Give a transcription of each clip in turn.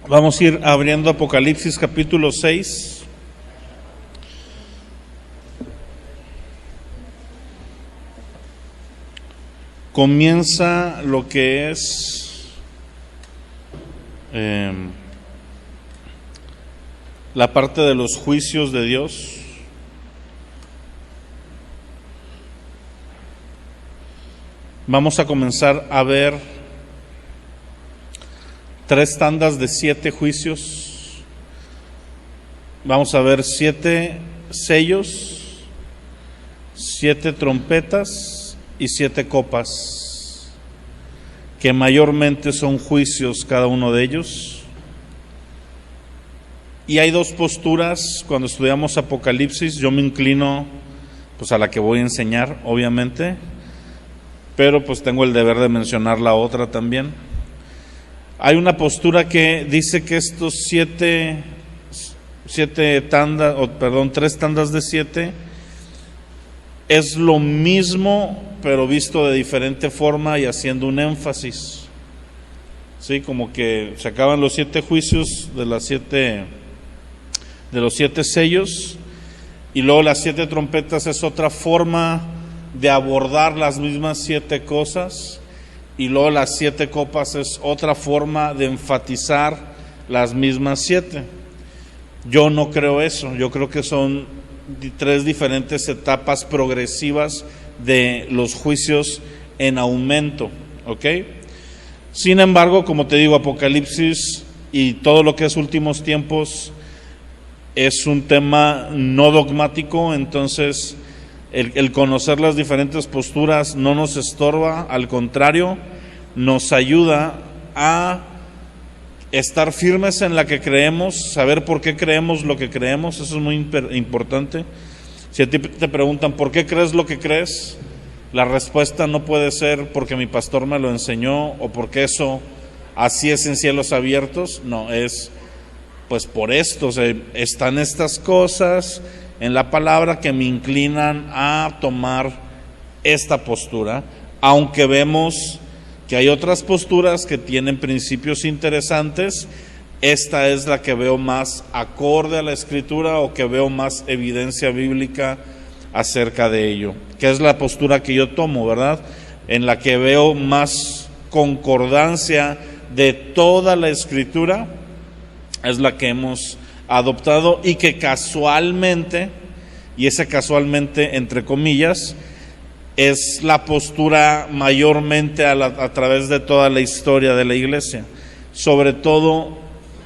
Vamos a ir abriendo Apocalipsis capítulo 6. Comienza lo que es la parte de los juicios de Dios. Vamos a comenzar a ver 3 tandas de 7 juicios. Vamos a ver 7 sellos, 7 trompetas y 7 copas, que mayormente son juicios cada uno de ellos. Y hay 2 posturas cuando estudiamos Apocalipsis. Yo me inclino pues a la que voy a enseñar, obviamente, pero pues tengo el deber de mencionar la otra también. Hay una postura que dice que estos 3 tandas de 7 es lo mismo, pero visto de diferente forma y haciendo un énfasis. Sí, como que se acaban los 7 juicios de los 7 sellos, y luego las 7 trompetas es otra forma de abordar las mismas 7 cosas. Y luego las 7 copas es otra forma de enfatizar las mismas 7. Yo no creo eso. Yo creo que son 3 diferentes etapas progresivas de los juicios en aumento, ¿ok? Sin embargo, como te digo, Apocalipsis y todo lo que es últimos tiempos es un tema no dogmático, entonces el conocer las diferentes posturas no nos estorba, al contrario, nos ayuda a estar firmes en la que creemos, saber por qué creemos lo que creemos. Eso es muy importante. Si a ti te preguntan ¿por qué crees lo que crees?, la respuesta no puede ser porque mi pastor me lo enseñó o porque eso así es en cielos abiertos. No, es pues por esto, o sea, están estas cosas en la palabra que me inclinan a tomar esta postura, aunque vemos que hay otras posturas que tienen principios interesantes. Esta es la que veo más acorde a la Escritura o que veo más evidencia bíblica acerca de ello, que es la postura que yo tomo, ¿verdad? En la que veo más concordancia de toda la Escritura, es la que hemos adoptado y que casualmente, y ese casualmente entre comillas, es la postura mayormente a través de toda la historia de la iglesia, sobre todo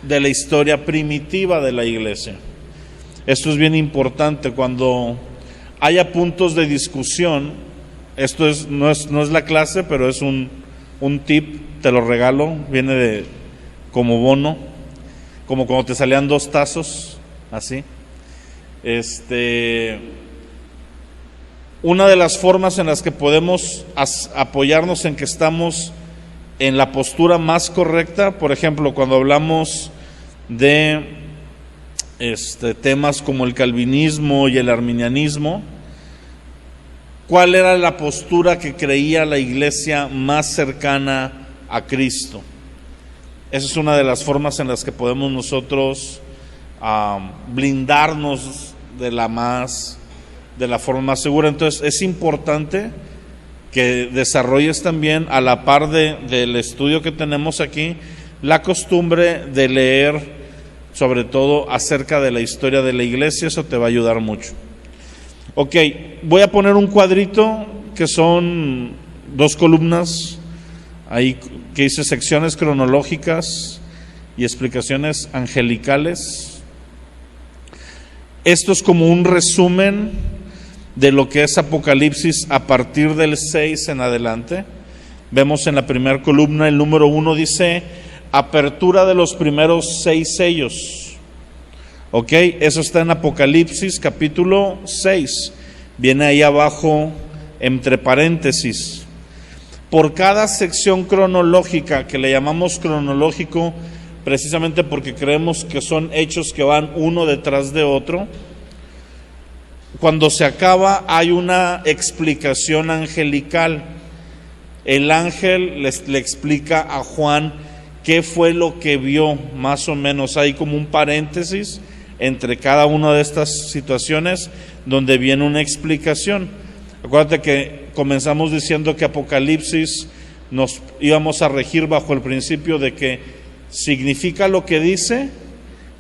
de la historia primitiva de la iglesia. Esto es bien importante. Cuando haya puntos de discusión, esto no es la clase, pero es un tip, te lo regalo, viene como bono, como cuando te salían 2 tazos, así. Una de las formas en las que podemos apoyarnos en que estamos en la postura más correcta, por ejemplo, cuando hablamos de temas como el calvinismo y el arminianismo, ¿cuál era la postura que creía la iglesia más cercana a Cristo? Esa es una de las formas en las que podemos nosotros blindarnos de la forma más segura. Entonces es importante que desarrolles también, a la par del estudio que tenemos aquí, la costumbre de leer sobre todo acerca de la historia de la iglesia. Eso te va a ayudar mucho. Ok, voy a poner un cuadrito que son 2 columnas ahí que dice secciones cronológicas y explicaciones angelicales. Esto es como un resumen de lo que es Apocalipsis a partir del 6 en adelante. Vemos en la primera columna el número 1 dice apertura de los primeros 6 sellos. Ok, eso está en Apocalipsis capítulo 6. Viene ahí abajo entre paréntesis. Por cada sección cronológica, que le llamamos cronológico precisamente porque creemos que son hechos que van uno detrás de otro, cuando se acaba hay una explicación angelical. El ángel le explica a Juan qué fue lo que vio, más o menos. Hay como un paréntesis entre cada una de estas situaciones donde viene una explicación. Acuérdate que comenzamos diciendo que Apocalipsis nos íbamos a regir bajo el principio de que significa lo que dice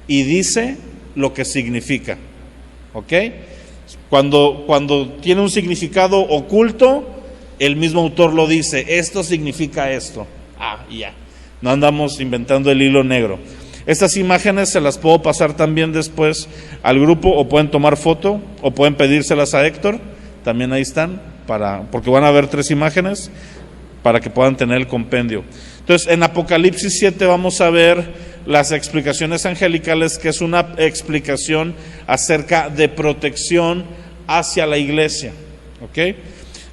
y dice lo que significa. ¿Ok? Cuando tiene un significado oculto, el mismo autor lo dice, esto significa esto. Ya. No andamos inventando el hilo negro. Estas imágenes se las puedo pasar también después al grupo, o pueden tomar foto, o pueden pedírselas a Héctor, también ahí están, porque van a ver 3 imágenes, para que puedan tener el compendio. Entonces, en Apocalipsis 7 vamos a ver las explicaciones angelicales, que es una explicación acerca de protección hacia la iglesia. ¿Ok?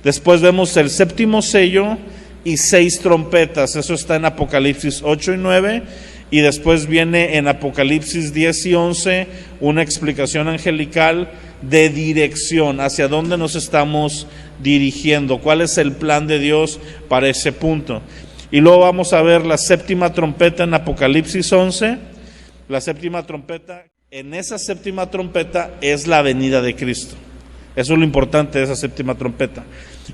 Después vemos el 7º sello y 6 trompetas, eso está en Apocalipsis 8 y 9, y después viene en Apocalipsis 10 y 11 una explicación angelical de dirección, hacia dónde nos estamos dirigiendo, cuál es el plan de Dios para ese punto. Y luego vamos a ver la 7ª trompeta en Apocalipsis 11, la 7ª trompeta, en esa 7ª trompeta es la venida de Cristo. Eso es lo importante de esa 7ª trompeta.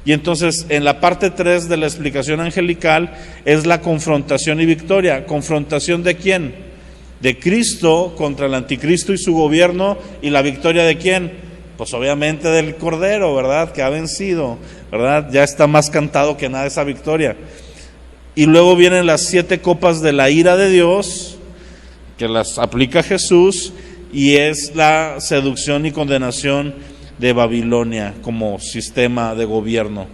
Y entonces en la parte 3 de la explicación angelical es la confrontación y victoria. ¿Confrontación de quién? De Cristo contra el anticristo y su gobierno. ¿Y la victoria de quién? Pues obviamente del Cordero, ¿verdad? Que ha vencido, ¿verdad? Ya está más cantado que nada esa victoria. Y luego vienen las 7 copas de la ira de Dios, que las aplica Jesús, y es la seducción y condenación de Babilonia como sistema de gobierno.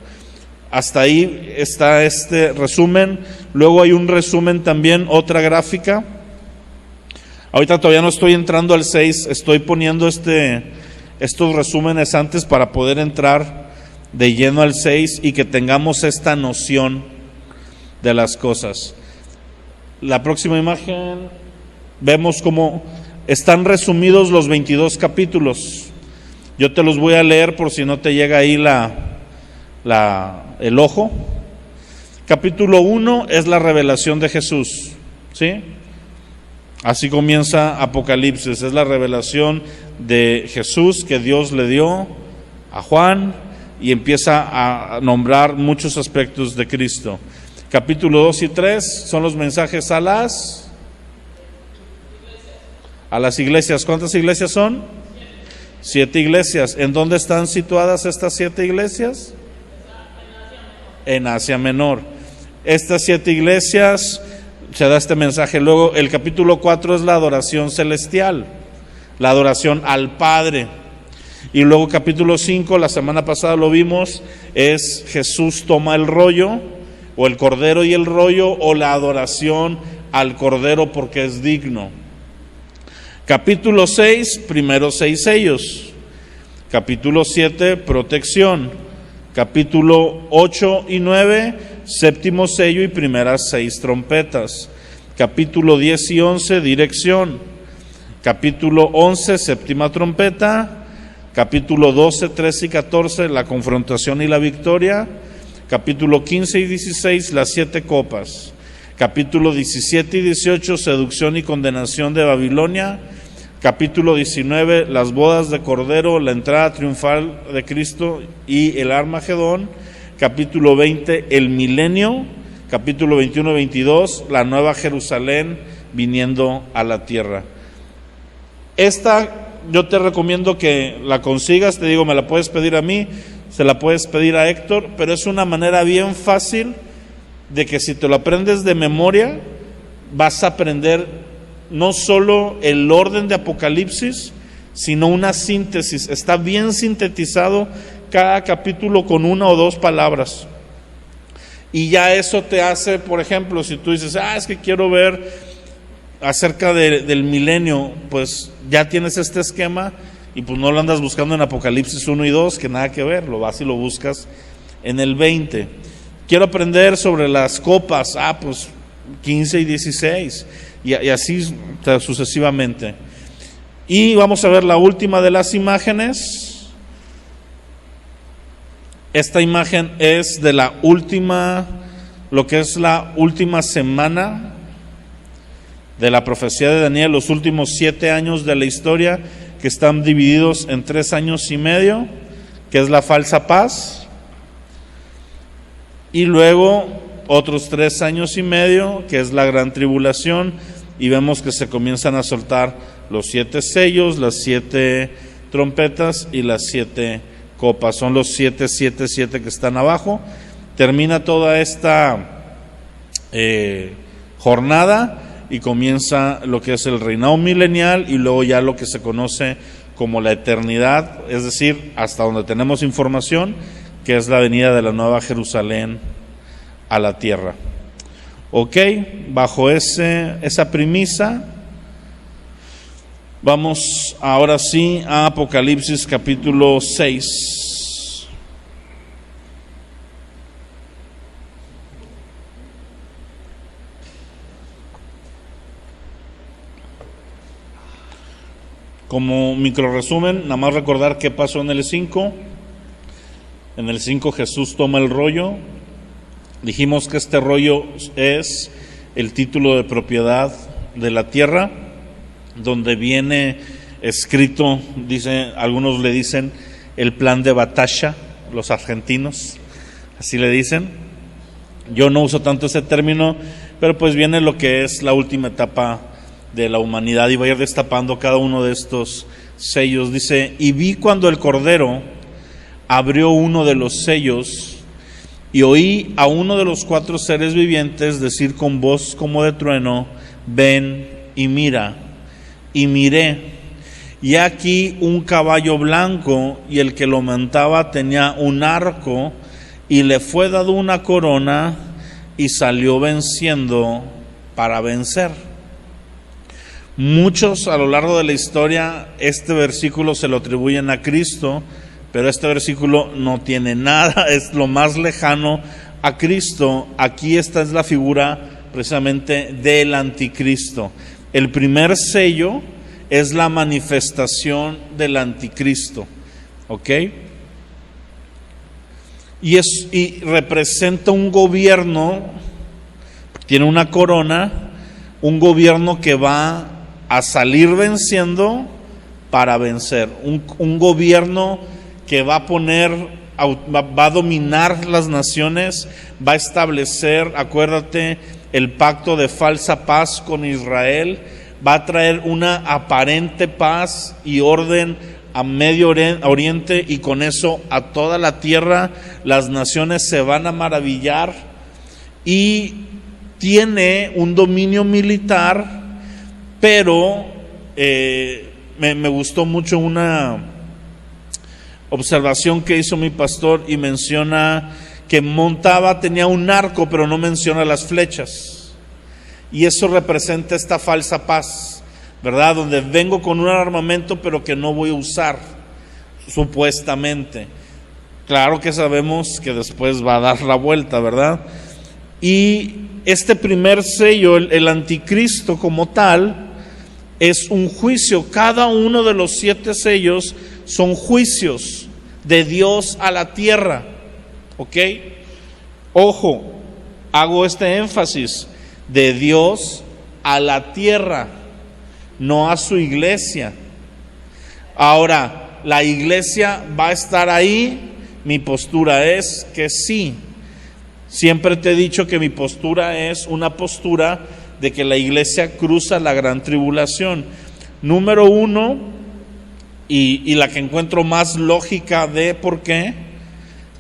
Hasta ahí está este resumen. Luego hay un resumen también, otra gráfica. Ahorita todavía no estoy entrando al 6, estoy poniendo estos resúmenes antes para poder entrar de lleno al 6 y que tengamos esta noción de las cosas. La próxima imagen, vemos cómo están resumidos los 22 capítulos. Yo te los voy a leer por si no te llega ahí el ojo. Capítulo 1 es la revelación de Jesús, ¿sí? Así comienza Apocalipsis, es la revelación de Jesús que Dios le dio a Juan y empieza a nombrar muchos aspectos de Cristo. Capítulo 2 y 3 son los mensajes a las iglesias. ¿Cuántas iglesias son? 7 iglesias. ¿En dónde están situadas estas 7 iglesias? En Asia Menor. Estas 7 iglesias se da este mensaje. Luego el capítulo 4 es la adoración celestial, la adoración al Padre. Y luego capítulo 5, la semana pasada lo vimos, es Jesús toma el rollo, o el Cordero y el rollo, o la adoración al Cordero porque es digno. Capítulo 6, primeros 6 sellos. Capítulo 7, protección. Capítulo 8 y 9, séptimo sello y primeras 6 trompetas. Capítulo 10 y 11, dirección. Capítulo 11, séptima trompeta. Capítulo 12, 13 y 14, la confrontación y la victoria. Capítulo 15 y 16, las 7 copas. Capítulo 17 y 18, seducción y condenación de Babilonia. Capítulo 19, las bodas de Cordero, la entrada triunfal de Cristo y el Armagedón. Capítulo 20, el milenio. Capítulo 21 y 22, la nueva Jerusalén viniendo a la tierra. Esta yo te recomiendo que la consigas, te digo, me la puedes pedir a mí, se la puedes pedir a Héctor, pero es una manera bien fácil de que si te lo aprendes de memoria, vas a aprender no solo el orden de Apocalipsis, sino una síntesis. Está bien sintetizado cada capítulo con 1 o 2 palabras. Y ya eso te hace, por ejemplo, si tú dices, es que quiero ver acerca del milenio, pues ya tienes este esquema y pues no lo andas buscando en Apocalipsis 1 y 2, que nada que ver, lo vas y lo buscas en el 20. Quiero aprender sobre las copas, pues 15 y 16, y así sucesivamente. Y vamos a ver la última de las imágenes. Esta imagen es de la última, lo que es la última semana de la profecía de Daniel, los últimos 7 años de la historia, que están divididos en 3 años y medio, que es la falsa paz, y luego otros 3 años y medio, que es la gran tribulación, y vemos que se comienzan a soltar los 7 sellos, las 7 trompetas y las 7 copas. Son los 7, 7, 7 que están abajo. Termina toda esta jornada y comienza lo que es el reinado milenial y luego ya lo que se conoce como la eternidad, es decir, hasta donde tenemos información, que es la venida de la Nueva Jerusalén a la tierra. Ok, bajo esa premisa, vamos ahora sí a Apocalipsis capítulo 6. Como micro resumen, nada más recordar qué pasó en el 5. En el 5 Jesús toma el rollo. Dijimos que este rollo es el título de propiedad de la tierra, donde viene escrito, algunos le dicen el plan de batalla, los argentinos, así le dicen. Yo no uso tanto ese término, pero pues viene lo que es la última etapa de la humanidad y va a ir destapando cada uno de estos sellos. Dice, y vi cuando el Cordero abrió uno de los sellos, y oí a uno de los 4 seres vivientes decir con voz como de trueno, ven y mira. Y miré, y aquí un caballo blanco, y el que lo montaba tenía un arco, y le fue dado una corona, y salió venciendo para vencer. Muchos a lo largo de la historia este versículo se lo atribuyen a Cristo, pero este versículo no tiene nada, es lo más lejano a Cristo. Aquí esta es la figura precisamente del anticristo. El primer sello es la manifestación del anticristo, ¿ok? Y representa un gobierno, tiene una corona, un gobierno que va a salir venciendo para vencer, un gobierno que va a dominar las naciones, va a establecer, acuérdate, el pacto de falsa paz con Israel, va a traer una aparente paz y orden a Medio Oriente, y con eso a toda la tierra. Las naciones se van a maravillar, y tiene un dominio militar, pero me gustó mucho una observación que hizo mi pastor, y menciona que tenía un arco, pero no menciona las flechas, y eso representa esta falsa paz, ¿verdad? Donde vengo con un armamento, pero que no voy a usar, supuestamente. Claro que sabemos que después va a dar la vuelta, ¿verdad? Y este primer sello, el anticristo como tal, es un juicio. Cada uno de los 7 sellos son juicios de Dios a la tierra, ¿ok? Ojo, hago este énfasis, de Dios a la tierra, no a su iglesia. Ahora, ¿la iglesia va a estar ahí? Mi postura es que sí. Siempre te he dicho que mi postura es una postura de que la iglesia cruza la gran tribulación. Número 1, y la que encuentro más lógica de por qué,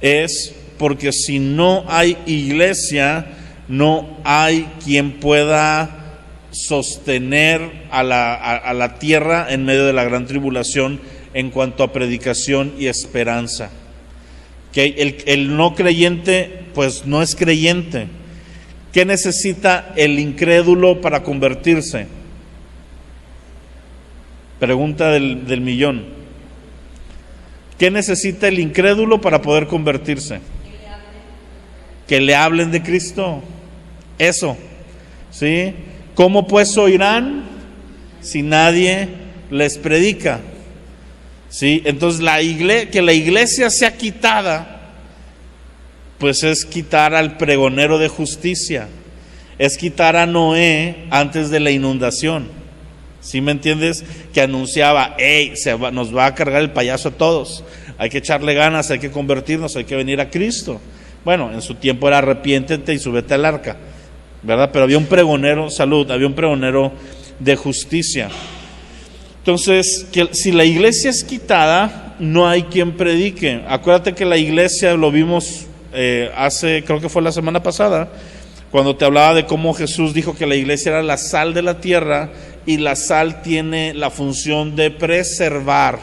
es porque si no hay iglesia, no hay quien pueda sostener a la tierra en medio de la gran tribulación en cuanto a predicación y esperanza. Que el no creyente pues no es creyente. ¿Qué necesita el incrédulo para convertirse? Pregunta del millón. ¿Qué necesita el incrédulo para poder convertirse? Que le hablen de Cristo. Eso, ¿sí? ¿Cómo pues oirán si nadie les predica? ¿Sí? Entonces que la iglesia sea quitada, pues es quitar al pregonero de justicia. es quitar a Noé antes de la inundación. ¿Sí me entiendes? Que anunciaba, hey, nos va a cargar el payaso a todos, hay que echarle ganas, hay que convertirnos, hay que venir a Cristo. Bueno, en su tiempo era arrepiéntete y súbete al arca, ¿verdad? Pero había un pregonero, había un pregonero de justicia. Entonces, si la iglesia es quitada, no hay quien predique. Acuérdate que la iglesia, lo vimos creo que fue la semana pasada, cuando te hablaba de cómo Jesús dijo que la iglesia era la sal de la tierra, y la sal tiene la función de preservar,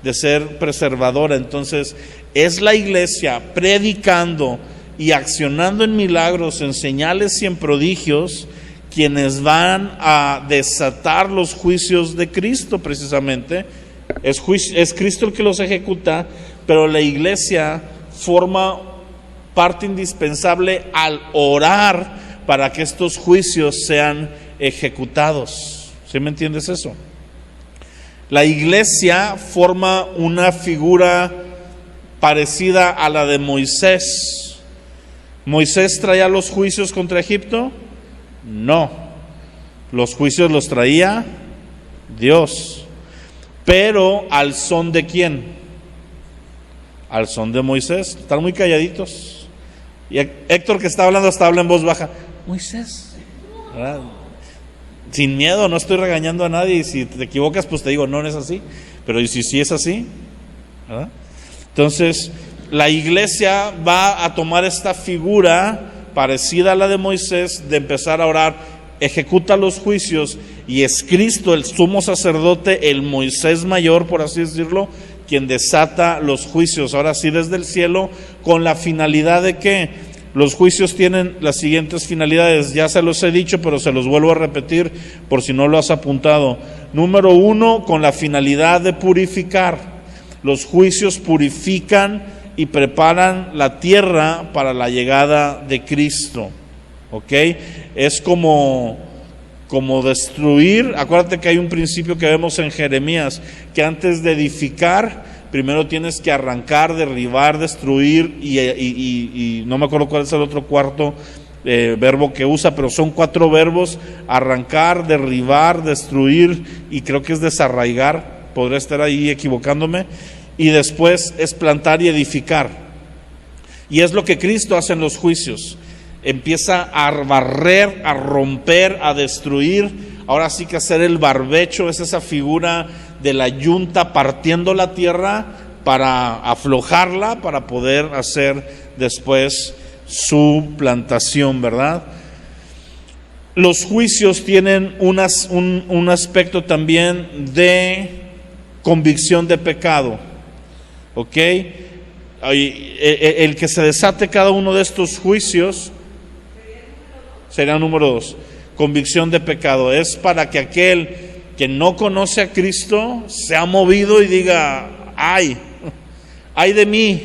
de ser preservadora. Entonces, es la iglesia predicando y accionando en milagros, en señales y en prodigios, quienes van a desatar los juicios de Cristo precisamente. Es Cristo el que los ejecuta, pero la iglesia forma parte indispensable al orar para que estos juicios sean ejecutados. ¿Sí me entiendes eso? La iglesia forma una figura parecida a la de Moisés. ¿Moisés traía los juicios contra Egipto? No. Los juicios los traía Dios. Pero ¿al son de quién? Al son de Moisés. Están muy calladitos. Y Héctor, que está hablando, hasta habla en voz baja. Moisés, ¿verdad? Sin miedo, no estoy regañando a nadie, y si te equivocas, pues te digo, no es así, pero si sí es así, ¿verdad? Entonces, la iglesia va a tomar esta figura parecida a la de Moisés, de empezar a orar, ejecuta los juicios, y es Cristo, el sumo sacerdote, el Moisés mayor, por así decirlo, quien desata los juicios, ahora sí desde el cielo, con la finalidad de que los juicios tienen las siguientes finalidades. Ya se los he dicho, pero se los vuelvo a repetir por si no lo has apuntado. Número 1, con la finalidad de purificar. Los juicios purifican y preparan la tierra para la llegada de Cristo. ¿Ok? Es como destruir. Acuérdate que hay un principio que vemos en Jeremías, que antes de edificar, primero tienes que arrancar, derribar, destruir y no me acuerdo cuál es el otro cuarto verbo que usa, pero son 4 verbos: arrancar, derribar, destruir, y creo que es desarraigar, podría estar ahí equivocándome, y después es plantar y edificar. Y es lo que Cristo hace en los juicios, empieza a barrer, a romper, a destruir. Ahora sí que hacer el barbecho es esa figura de la yunta partiendo la tierra para aflojarla, para poder hacer después su plantación, ¿verdad? Los juicios tienen un aspecto también de convicción de pecado, ¿ok? El que se desate cada uno de estos juicios sería número 2, convicción de pecado. Es para que aquel que no conoce a Cristo sea movido y diga, ay de mí,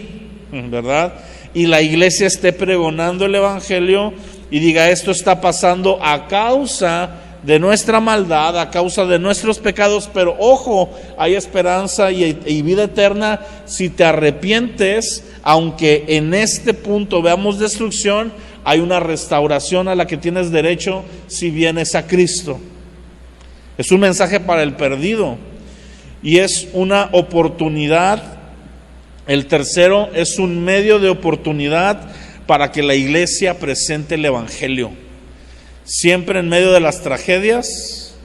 ¿verdad? Y la iglesia esté pregonando el evangelio y diga, esto está pasando a causa de nuestra maldad, a causa de nuestros pecados, pero ojo, hay esperanza y vida eterna si te arrepientes. Aunque en este punto veamos destrucción, hay una restauración a la que tienes derecho si vienes a Cristo. Es un mensaje para el perdido y es una oportunidad. El tercero es un medio de oportunidad para que la iglesia presente el evangelio. Siempre en medio de las tragedias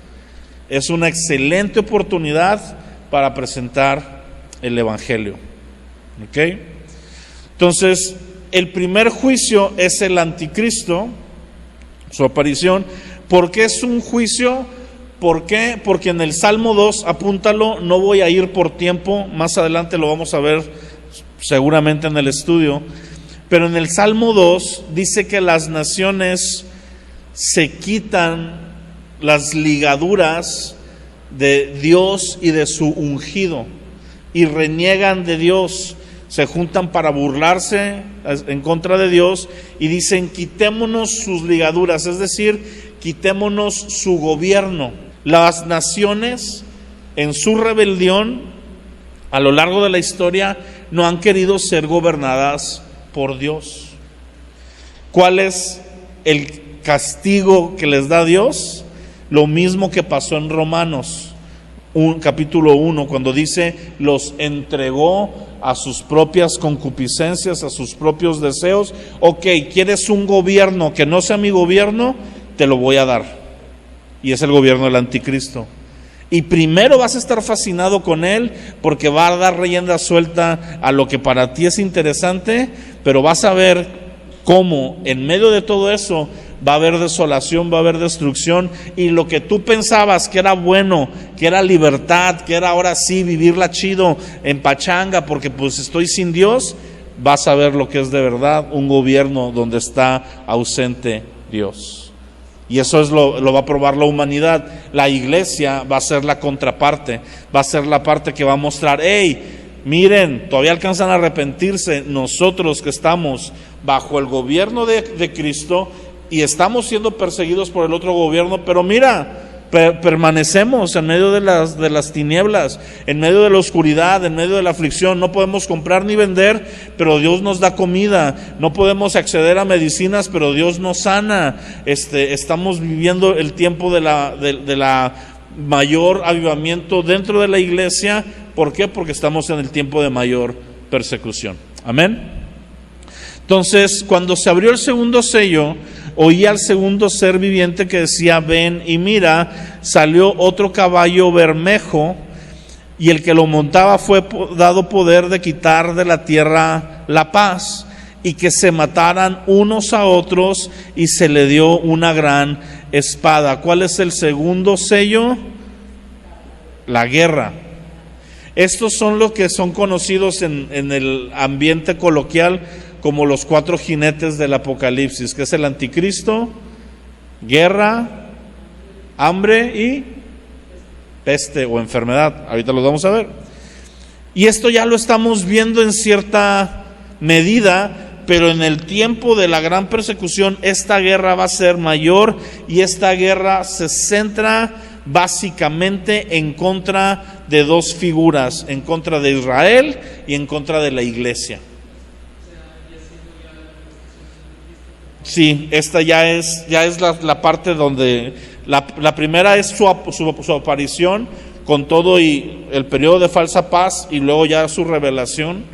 es una excelente oportunidad para presentar el evangelio. ¿Ok? Entonces, el primer juicio es el anticristo, su aparición. ¿Por qué es un juicio? ¿Por qué? Porque en el Salmo 2, apúntalo, no voy a ir por tiempo, más adelante lo vamos a ver seguramente en el estudio, pero en el Salmo 2 dice que las naciones se quitan las ligaduras de Dios y de su ungido y reniegan de Dios, se juntan para burlarse en contra de Dios y dicen, quitémonos sus ligaduras, es decir, quitémonos su gobierno. Las naciones en su rebelión a lo largo de la historia no han querido ser gobernadas por Dios. ¿Cuál es el castigo que les da Dios, lo mismo que pasó en Romanos capítulo 1, cuando dice, los entregó a sus propias concupiscencias, a sus propios deseos. Ok, ¿quieres un gobierno que no sea mi gobierno? Te lo voy a dar. Y es el gobierno del anticristo. Y primero vas a estar fascinado con él porque va a dar rienda suelta a lo que para ti es interesante, pero vas a ver cómo en medio de todo eso va a haber desolación, va a haber destrucción, y lo que tú pensabas que era bueno, que era libertad, que era ahora sí vivirla chido en pachanga porque pues estoy sin Dios, vas a ver lo que es de verdad un gobierno donde está ausente Dios. Y eso es lo va a probar la humanidad. La iglesia va a ser la contraparte, va a ser la parte que va a mostrar, hey, miren, todavía alcanzan a arrepentirse. Nosotros que estamos bajo el gobierno de Cristo y estamos siendo perseguidos por el otro gobierno, pero mira, permanecemos en medio de las tinieblas, en medio de la oscuridad, en medio de la aflicción. No podemos comprar ni vender, pero Dios nos da comida. No podemos acceder a medicinas, pero Dios nos sana. Estamos viviendo el tiempo de la mayor avivamiento dentro de la iglesia. ¿Por qué? Porque estamos en el tiempo de mayor persecución. Amén. Entonces, cuando se abrió el segundo sello, oí al segundo ser viviente que decía, ven y mira. Salió otro caballo bermejo, y el que lo montaba fue dado poder de quitar de la tierra la paz, y que se mataran unos a otros, y se le dio una gran espada. ¿Cuál es el segundo sello? La guerra. Estos son los que son conocidos en el ambiente coloquial como los 4 jinetes del Apocalipsis, que es el anticristo, guerra, hambre y peste o enfermedad. Ahorita los vamos a ver. Y esto ya lo estamos viendo en cierta medida, pero en el tiempo de la gran persecución esta guerra va a ser mayor, y esta guerra se centra básicamente en contra de 2 figuras, en contra de Israel y en contra de la iglesia. Sí, esta ya es la parte donde la primera es su aparición con todo y el periodo de falsa paz, y luego ya su revelación.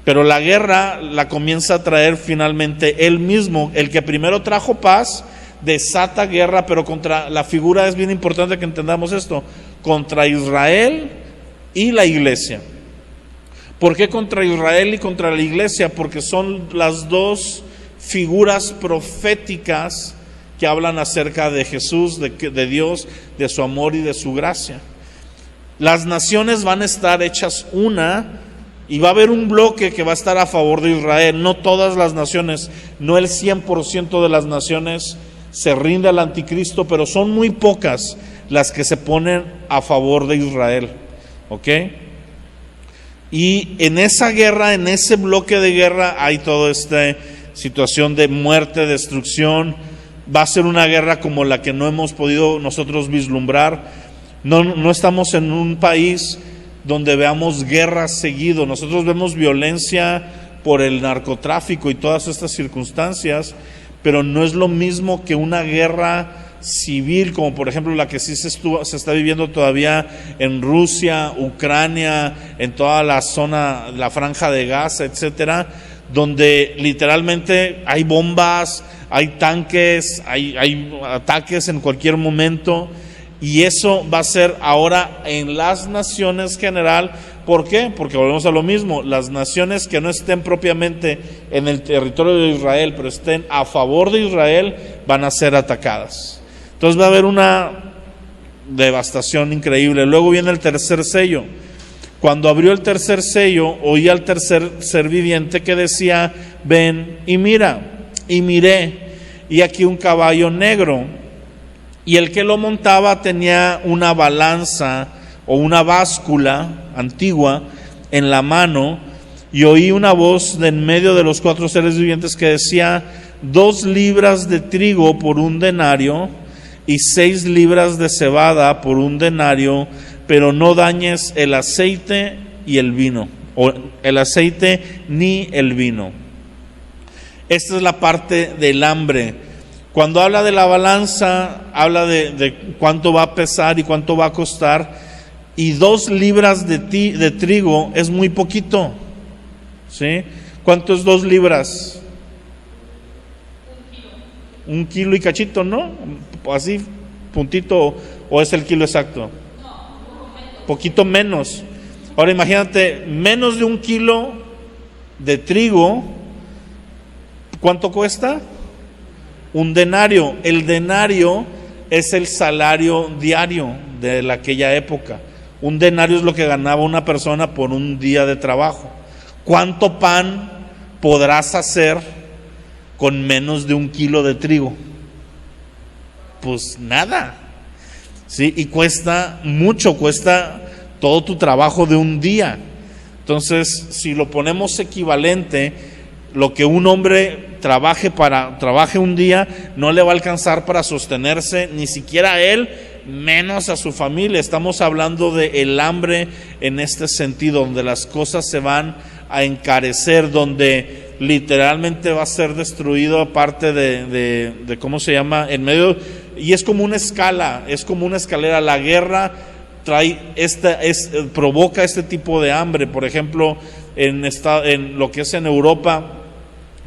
Pero la guerra la comienza a traer finalmente él mismo. El que primero trajo paz desata guerra, pero contra la figura, es bien importante que entendamos esto, contra Israel y la iglesia. ¿Por qué contra Israel y contra la iglesia? Porque son las 2 figuras proféticas que hablan acerca de Jesús, de Dios, de su amor y de su gracia. Las naciones van a estar hechas una, y va a haber un bloque que va a estar a favor de Israel. No todas las naciones, no el 100% de las naciones se rinde al anticristo, pero son muy pocas las que se ponen a favor de Israel. ¿Ok? Y en esa guerra, en ese bloque de guerra, hay toda esta situación de muerte, destrucción. Va a ser una guerra como la que no hemos podido nosotros vislumbrar. No estamos en un país donde veamos guerra seguido. Nosotros vemos violencia por el narcotráfico y todas estas circunstancias, pero no es lo mismo que una guerra civil, como por ejemplo la que sí se está viviendo todavía en Rusia, Ucrania, en toda la zona, la franja de Gaza, etcétera, donde literalmente hay bombas, hay tanques, hay ataques en cualquier momento. Y eso va a ser ahora en las naciones general. ¿Por qué? Porque volvemos a lo mismo. Las naciones que no estén propiamente en el territorio de Israel, pero estén a favor de Israel, van a ser atacadas. Entonces va a haber una devastación increíble. Luego viene el tercer sello. Cuando abrió el tercer sello, oí al tercer ser viviente que decía, ven y mira. Y miré, y aquí un caballo negro, y el que lo montaba tenía una balanza o una báscula antigua en la mano, y oí una voz de en medio de los 4 seres vivientes que decía, 2 libras de trigo por 1 denario y 6 libras de cebada por 1 denario, pero no dañes el aceite y el vino, o el aceite ni el vino. Esta es la parte del hambre. Cuando habla de la balanza, habla de cuánto va a pesar y cuánto va a costar, y 2 libras de trigo es muy poquito, ¿sí? ¿Cuánto es 2 libras? 1 kilo y cachito, ¿no? Así, puntito, ¿o es el kilo exacto? Poquito menos. Ahora imagínate, menos de 1 kilo de trigo, ¿cuánto cuesta? 1 denario. El denario es el salario diario de aquella época. 1 denario es lo que ganaba una persona por un día de trabajo. ¿Cuánto pan podrás hacer con menos de 1 kilo de trigo? Pues nada, ¿sí? Y cuesta mucho, cuesta todo tu trabajo de un día. Entonces, si lo ponemos equivalente, lo que un hombre trabaje un día, no le va a alcanzar para sostenerse, ni siquiera a él, menos a su familia. Estamos hablando de el hambre en este sentido, donde las cosas se van a encarecer, donde literalmente va a ser destruido, aparte de ¿cómo se llama? En medio, y es como una escala, es como una escalera. La guerra provoca este tipo de hambre. Por ejemplo, en lo que es en Europa,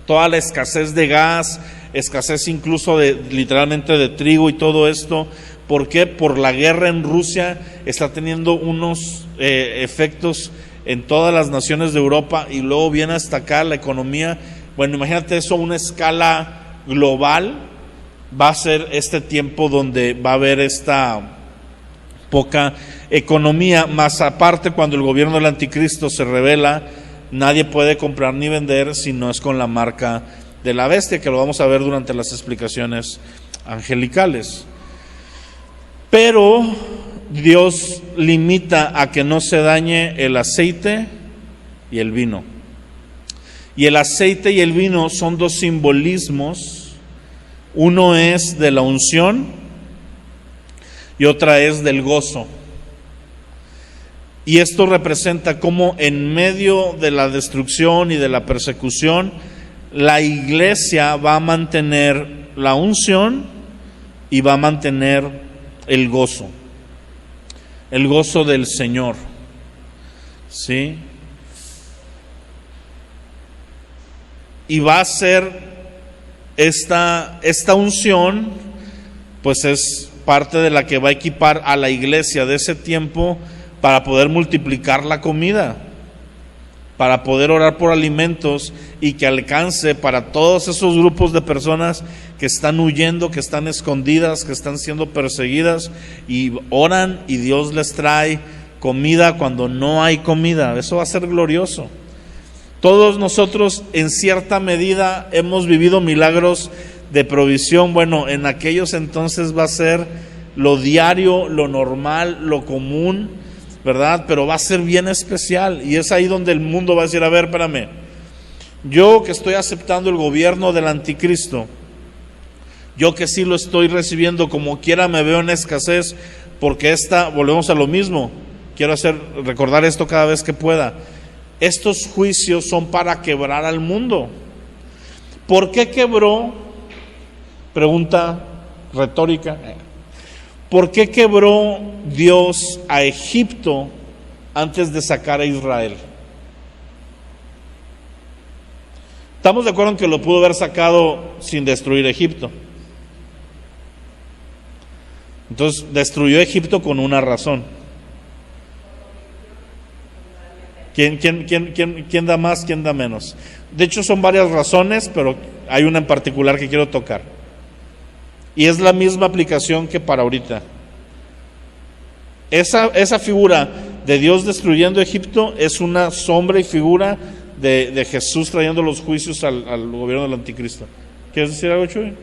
toda la escasez de gas, escasez incluso literalmente de trigo y todo esto. ¿Por qué? Por la guerra en Rusia está teniendo unos efectos en todas las naciones de Europa, y luego viene hasta acá la economía. Bueno, imagínate eso a una escala global. Va a ser este tiempo donde va a haber esta poca economía, más aparte cuando el gobierno del anticristo se revela, nadie puede comprar ni vender si no es con la marca de la bestia, que lo vamos a ver durante las explicaciones angelicales. Pero Dios limita a que no se dañe el aceite y el vino. Y el aceite y el vino son 2 simbolismos. Uno es de la unción y otra es del gozo. Y esto representa cómo en medio de la destrucción y de la persecución, la iglesia va a mantener la unción y va a mantener el gozo del Señor, ¿sí? Y va a ser esta unción, pues es parte de la que va a equipar a la iglesia de ese tiempo para poder multiplicar la comida, para poder orar por alimentos y que alcance para todos esos grupos de personas que están huyendo, que están escondidas, que están siendo perseguidas, y oran y Dios les trae comida cuando no hay comida. Eso va a ser glorioso. Todos nosotros en cierta medida hemos vivido milagros de provisión. Bueno, en aquellos entonces va a ser lo diario, lo normal, lo común, ¿verdad? Pero va a ser bien especial, y es ahí donde el mundo va a decir: a ver, espérame, yo que estoy aceptando el gobierno del anticristo, yo que sí lo estoy recibiendo, como quiera me veo en escasez, porque volvemos a lo mismo, quiero recordar esto cada vez que pueda. Estos juicios son para quebrar al mundo. ¿Por qué quebró? Pregunta retórica. ¿Por qué quebró Dios a Egipto antes de sacar a Israel? Estamos de acuerdo en que lo pudo haber sacado sin destruir Egipto. Entonces destruyó Egipto con una razón. ¿Quién da más? ¿Quién da menos? De hecho son varias razones, pero hay una en particular que quiero tocar. Y es la misma aplicación que para ahorita. Esa figura de Dios destruyendo Egipto es una sombra y figura de Jesús trayendo los juicios al gobierno del anticristo. ¿Quieres decir algo, Chuy?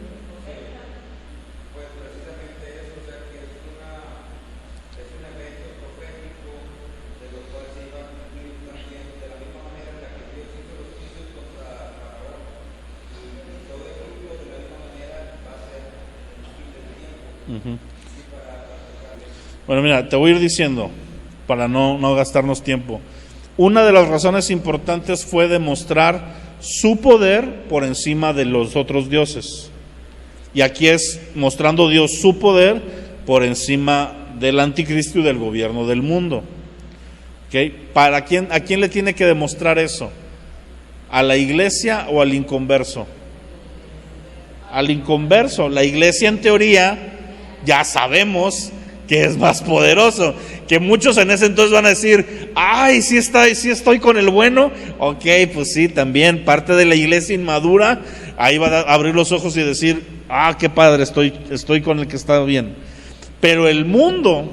Bueno, mira, te voy a ir diciendo para no gastarnos tiempo. Una de las razones importantes fue demostrar su poder por encima de los otros dioses. Y aquí es mostrando Dios su poder por encima del anticristo y del gobierno del mundo. ¿Okay? ¿A quién le tiene que demostrar eso? ¿A la iglesia o al inconverso? Al inconverso. La iglesia, en teoría, ya sabemos que es más poderoso, que muchos en ese entonces van a decir, ay, sí estoy con el bueno. Ok, pues sí, también parte de la iglesia inmadura, ahí va a abrir los ojos y decir, qué padre, estoy con el que está bien. Pero el mundo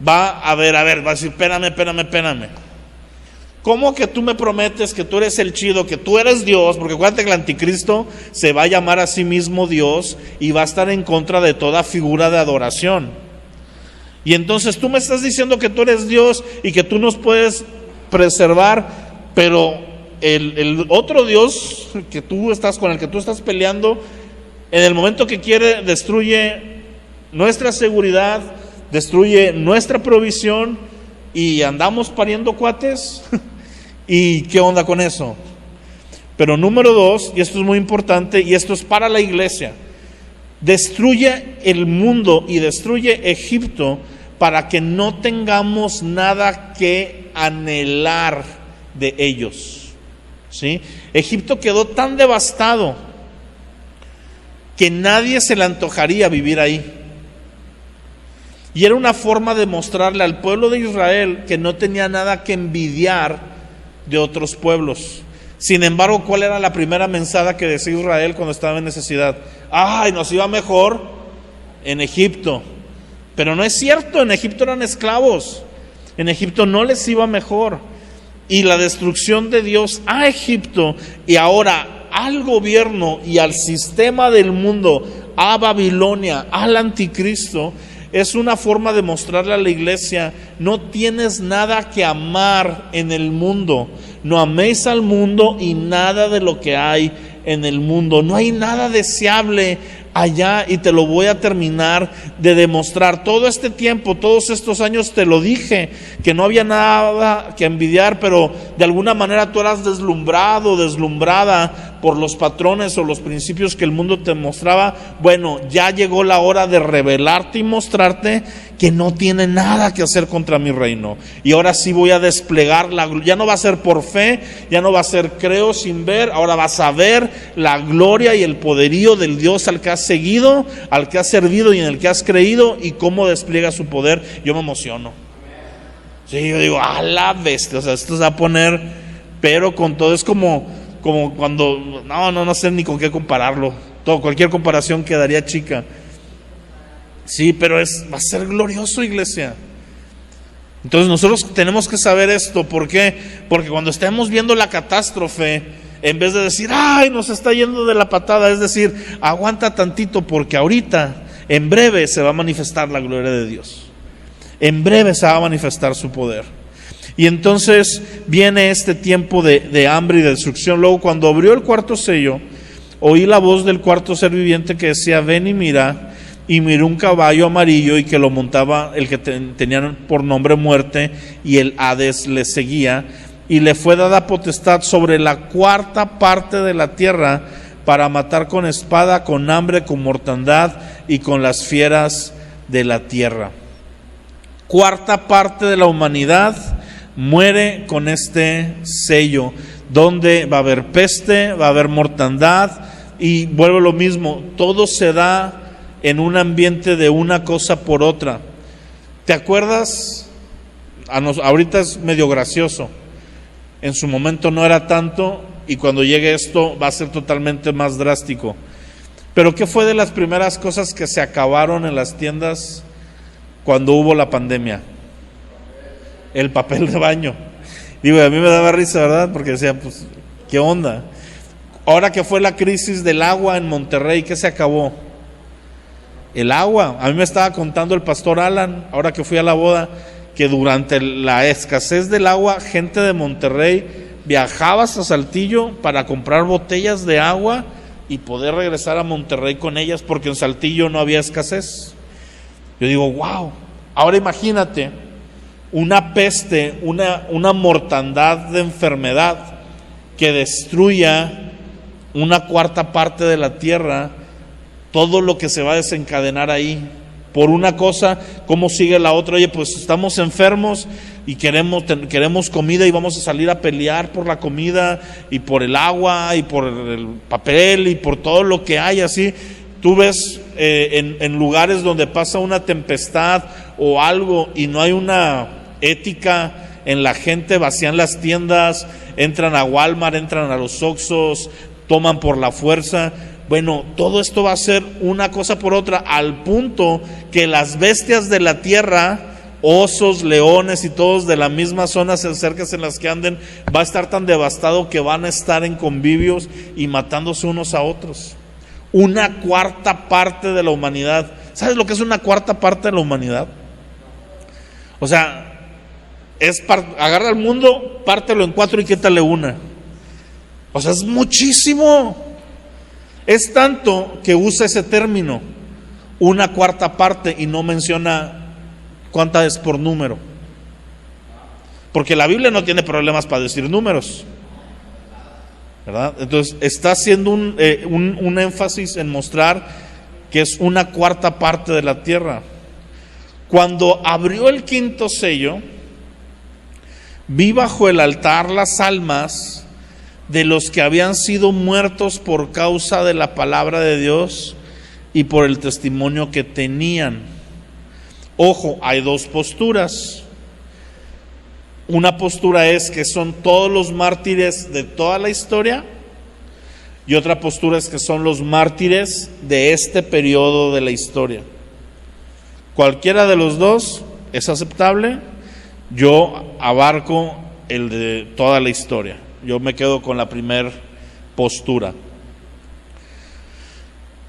va a decir, espérame. ¿Cómo que tú me prometes que tú eres el chido, que tú eres Dios? Porque acuérdate que el anticristo se va a llamar a sí mismo Dios y va a estar en contra de toda figura de adoración. Y entonces tú me estás diciendo que tú eres Dios y que tú nos puedes preservar, pero el otro Dios que tú estás, con el que tú estás peleando, en el momento que quiere, destruye nuestra seguridad, destruye nuestra provisión y andamos pariendo cuates. ¿Y qué onda con eso? Pero número 2, y esto es muy importante, y esto es para la iglesia: destruye el mundo y destruye Egipto para que no tengamos nada que anhelar de ellos. ¿Sí? Egipto quedó tan devastado que nadie se le antojaría vivir ahí. Y era una forma de mostrarle al pueblo de Israel que no tenía nada que envidiar de otros pueblos. Sin embargo, ¿cuál era la primera mensada que decía Israel cuando estaba en necesidad? ¡Ay, nos iba mejor en Egipto! Pero no es cierto, en Egipto eran esclavos. En Egipto no les iba mejor. Y la destrucción de Dios a Egipto y ahora al gobierno y al sistema del mundo, a Babilonia, al anticristo, es una forma de mostrarle a la iglesia: no tienes nada que amar en el mundo, no améis al mundo y nada de lo que hay en el mundo, no hay nada deseable allá. Y te lo voy a terminar de demostrar. Todo este tiempo, todos estos años te lo dije, que no había nada que envidiar, pero de alguna manera tú eras deslumbrado, deslumbrada por los patrones o los principios que el mundo te mostraba. Bueno, ya llegó la hora de revelarte y mostrarte que no tiene nada que hacer contra mi reino. Y ahora sí voy a desplegar ya no va a ser por fe, ya no va a ser creo sin ver, ahora vas a ver la gloria y el poderío del Dios al que has seguido, al que has servido y en el que has creído, y cómo despliega su poder. Yo me emociono. Sí, yo digo, a la bestia, o sea, esto se va a poner, pero con todo, es como cuando, no sé ni con qué compararlo. Cualquier comparación quedaría chica. Sí, pero va a ser glorioso, iglesia. Entonces nosotros tenemos que saber esto. ¿Por qué? Porque cuando estemos viendo la catástrofe, en vez de decir, ay, nos está yendo de la patada, es decir, aguanta tantito, porque ahorita, en breve, se va a manifestar la gloria de Dios. En breve se va a manifestar su poder. Y entonces viene este tiempo de hambre y de destrucción. Luego, cuando abrió el cuarto sello, oí la voz del cuarto ser viviente que decía: ven y mira. Y miró un caballo amarillo, y que lo montaba el que tenían por nombre Muerte, y el Hades le seguía, y le fue dada potestad sobre la cuarta parte de la tierra para matar con espada, con hambre, con mortandad y con las fieras de la tierra. Cuarta parte de la humanidad muere con este sello, donde va a haber peste, va a haber mortandad, y vuelve lo mismo, todo se da en un ambiente de una cosa por otra. ¿Te acuerdas? Ahorita es medio gracioso, en su momento no era tanto, y cuando llegue esto va a ser totalmente más drástico. Pero ¿qué fue de las primeras cosas que se acabaron en las tiendas cuando hubo la pandemia? El papel de baño. Digo, a mí me daba risa, ¿verdad? Porque decía, pues, ¿qué onda? Ahora que fue la crisis del agua en Monterrey, ¿qué se acabó? El agua. A mí me estaba contando el pastor Alan, ahora que fui a la boda, que durante la escasez del agua, gente de Monterrey viajaba hasta Saltillo para comprar botellas de agua y poder regresar a Monterrey con ellas, porque en Saltillo no había escasez. Yo digo, wow. Ahora imagínate una peste, una mortandad de enfermedad que destruya una cuarta parte de la tierra, todo lo que se va a desencadenar ahí. Por una cosa, ¿cómo sigue la otra? Oye, pues estamos enfermos y queremos comida y vamos a salir a pelear por la comida y por el agua y por el papel y por todo lo que hay así. Tú ves en lugares donde pasa una tempestad o algo y no hay una ética en la gente, vacían las tiendas, entran a Walmart, entran a los Oxxos, toman por la fuerza. Bueno, todo esto va a ser una cosa por otra, al punto que las bestias de la tierra, osos, leones y todos de la misma zona cercas en las que anden, va a estar tan devastado que van a estar en convivios y matándose unos a otros. Una cuarta parte de la humanidad. ¿Sabes lo que es una cuarta parte de la humanidad? O sea, agarra el mundo, pártelo en 4 y quítale una. O sea, es muchísimo. Es tanto que usa ese término, una cuarta parte, y no menciona cuánta es por número. Porque la Biblia no tiene problemas para decir números, ¿verdad? Entonces está haciendo un énfasis en mostrar que es una cuarta parte de la tierra. Cuando abrió el quinto sello, vi bajo el altar las almas de los que habían sido muertos por causa de la palabra de Dios y por el testimonio que tenían. Ojo, hay dos posturas. Una postura es que son todos los mártires de toda la historia, y otra postura es que son los mártires de este periodo de la historia. Cualquiera de los dos es aceptable. Yo abarco el de toda la historia. Yo me quedo con la primer postura.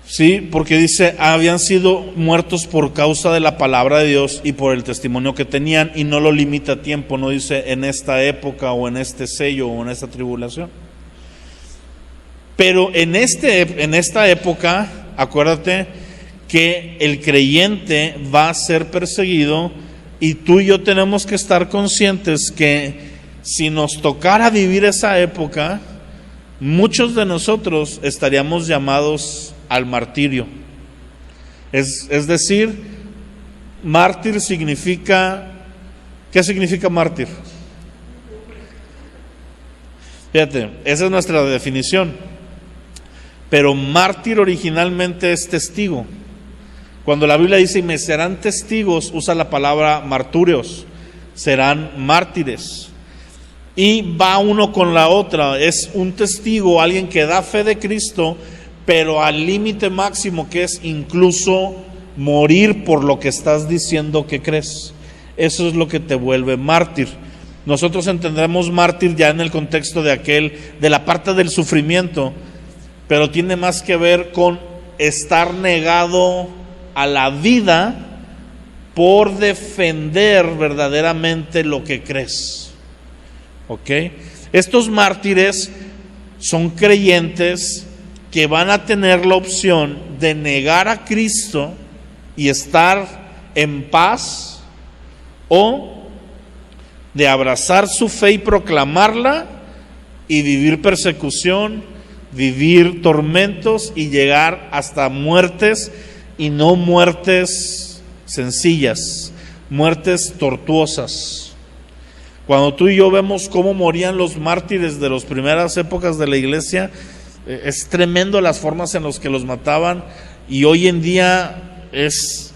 Sí, porque dice, habían sido muertos por causa de la palabra de Dios y por el testimonio que tenían, y no lo limita a tiempo, no dice en esta época o en este sello o en esta tribulación. Pero en esta época, acuérdate que el creyente va a ser perseguido, y tú y yo tenemos que estar conscientes que si nos tocara vivir esa época, muchos de nosotros estaríamos llamados al martirio. Es decir, mártir significa, ¿qué significa mártir? Fíjate, esa es nuestra definición. Pero mártir originalmente es testigo. Cuando la Biblia dice, y me serán testigos, usa la palabra marturios, serán mártires. Y va uno con la otra, es un testigo, alguien que da fe de Cristo, pero al límite máximo, que es incluso morir por lo que estás diciendo que crees. Eso es lo que te vuelve mártir. Nosotros entendremos mártir ya en el contexto de la parte del sufrimiento, pero tiene más que ver con estar negado a la vida por defender verdaderamente lo que crees. ¿Ok? Estos mártires son creyentes que van a tener la opción de negar a Cristo y estar en paz, o de abrazar su fe y proclamarla y vivir persecución, vivir tormentos y llegar hasta muertes, y no muertes sencillas, muertes tortuosas. Cuando tú y yo vemos cómo morían los mártires de las primeras épocas de la iglesia, es tremendo las formas en las que los mataban, y hoy en día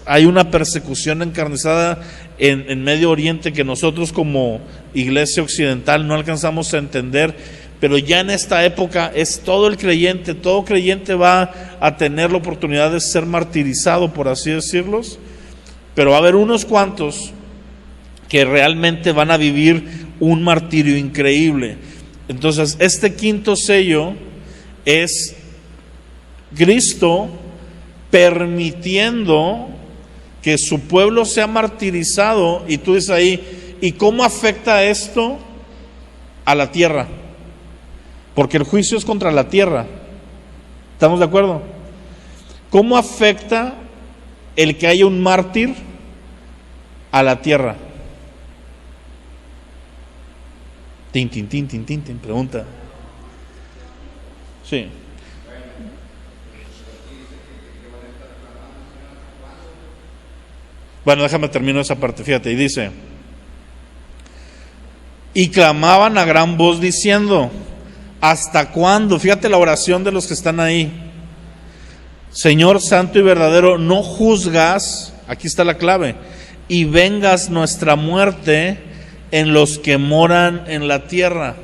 hay una persecución encarnizada en Medio Oriente que nosotros como iglesia occidental no alcanzamos a entender, pero ya en esta época es todo creyente va a tener la oportunidad de ser martirizado, por así decirlos, pero va a haber unos cuantos que realmente van a vivir un martirio increíble. Entonces, este quinto sello es Cristo permitiendo que su pueblo sea martirizado, y tú dices ahí, ¿y cómo afecta esto a la tierra? Porque el juicio es contra la tierra. ¿Estamos de acuerdo? ¿Cómo afecta el que haya un mártir a la tierra? Tin, pregunta. Sí. Bueno, déjame terminar esa parte, fíjate, y dice: y clamaban a gran voz diciendo, ¿hasta cuándo? Fíjate la oración de los que están ahí. Señor santo y verdadero, no juzgas, aquí está la clave, y vengas nuestra muerte en los que moran en la tierra.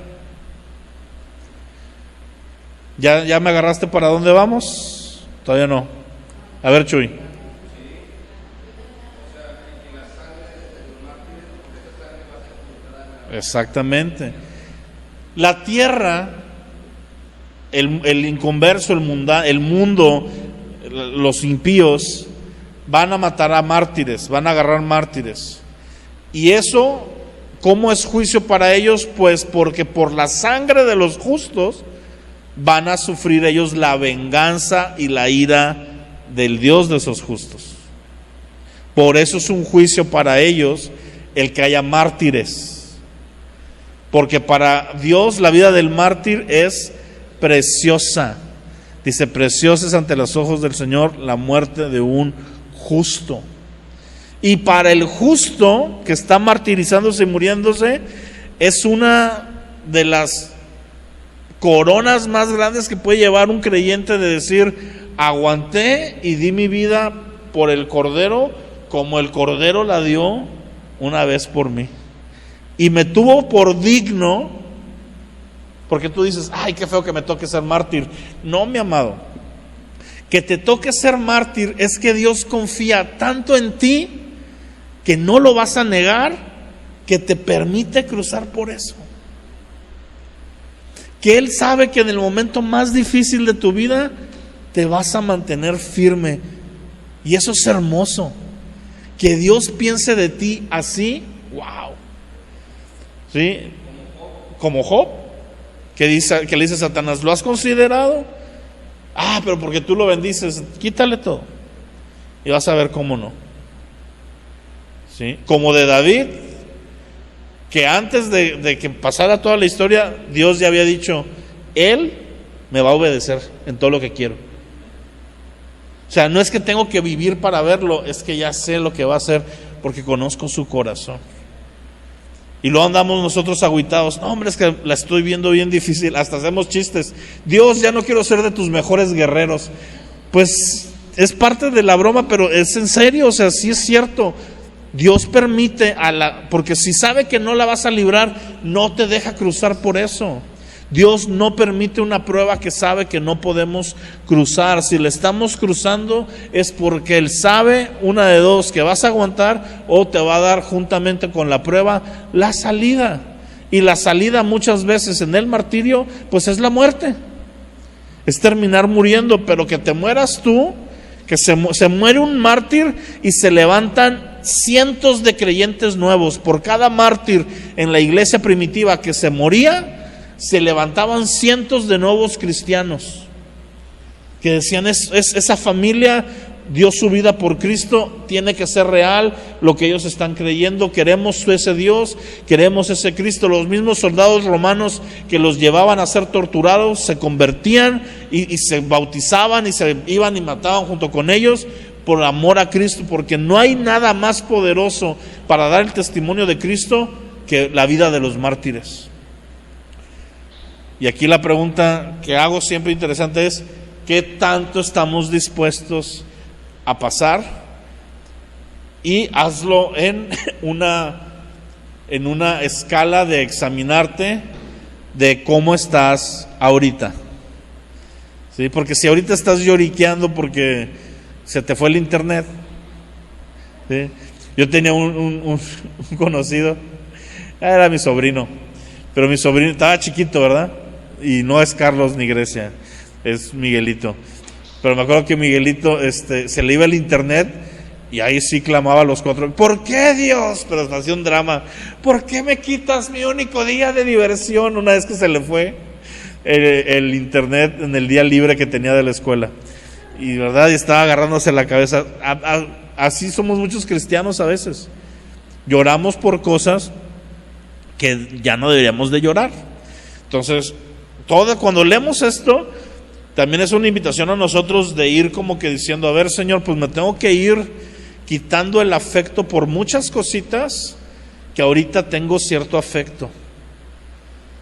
¿Ya me agarraste para dónde vamos? Todavía no. A ver, Chuy. Exactamente. La tierra, el inconverso, el mundo, los impíos van a matar a mártires, van a agarrar mártires. Y eso, ¿cómo es juicio para ellos? Pues porque por la sangre de los justos van a sufrir ellos la venganza y la ira del Dios de esos justos. Por eso es un juicio para ellos el que haya mártires. Porque para Dios la vida del mártir es preciosa. Dice, preciosa es ante los ojos del Señor la muerte de un justo. Y para el justo que está martirizándose y muriéndose, es una de las coronas más grandes que puede llevar un creyente, de decir, aguanté y di mi vida por el Cordero, como el Cordero la dio una vez por mí. Y me tuvo por digno, porque tú dices, ay, qué feo que me toque ser mártir. No, mi amado, que te toque ser mártir es que Dios confía tanto en ti, que no lo vas a negar, que te permite cruzar por eso. Que Él sabe que en el momento más difícil de tu vida te vas a mantener firme. Y eso es hermoso. Que Dios piense de ti así, wow. ¿Sí? Como Job, que le dice a Satanás, ¿lo has considerado? Ah, pero porque tú lo bendices, quítale todo y vas a ver cómo no. ¿Sí? Como de David, que antes de que pasara toda la historia, Dios ya había dicho, Él me va a obedecer en todo lo que quiero. O sea, no es que tengo que vivir para verlo, es que ya sé lo que va a hacer porque conozco su corazón. Y luego andamos nosotros agüitados, no, hombre, es que la estoy viendo bien difícil, hasta hacemos chistes, Dios, ya no quiero ser de tus mejores guerreros. Pues es parte de la broma, pero es en serio, o sea, sí es cierto. Dios permite porque si sabe que no la vas a librar, no te deja cruzar por eso. Dios no permite una prueba que sabe que no podemos cruzar. Si le estamos cruzando es porque Él sabe, una de dos, que vas a aguantar, o te va a dar juntamente con la prueba la salida. Y la salida muchas veces en el martirio pues es la muerte, es terminar muriendo. Pero que te mueras tú, que se muere un mártir y se levantan cientos de creyentes nuevos. Por cada mártir en la iglesia primitiva que se moría, se levantaban cientos de nuevos cristianos que decían, esa familia dio su vida por Cristo, tiene que ser real lo que ellos están creyendo, queremos ese Dios, queremos ese Cristo. Los mismos soldados romanos que los llevaban a ser torturados se convertían y se bautizaban y se iban y mataban junto con ellos por amor a Cristo, porque no hay nada más poderoso para dar el testimonio de Cristo que la vida de los mártires. Y aquí la pregunta que hago siempre interesante es, ¿qué tanto estamos dispuestos a pasar? Y hazlo en una escala de examinarte de cómo estás ahorita. ¿Sí? Porque si ahorita estás lloriqueando porque se te fue el internet, ¿sí? Yo tenía un conocido, era mi sobrino, pero mi sobrino estaba chiquito, ¿verdad? Y no es Carlos ni Grecia, es Miguelito. Pero me acuerdo que Miguelito se le iba el internet y ahí sí clamaba a los 4. ¿Por qué, Dios? Pero hacía un drama. ¿Por qué me quitas mi único día de diversión? Una vez que se le fue el internet en el día libre que tenía de la escuela. Y verdad, y estaba agarrándose la cabeza. Así somos muchos cristianos a veces. Lloramos por cosas que ya no deberíamos de llorar. Entonces, cuando leemos esto, también es una invitación a nosotros de ir como que diciendo, a ver, Señor, pues me tengo que ir quitando el afecto por muchas cositas que ahorita tengo cierto afecto.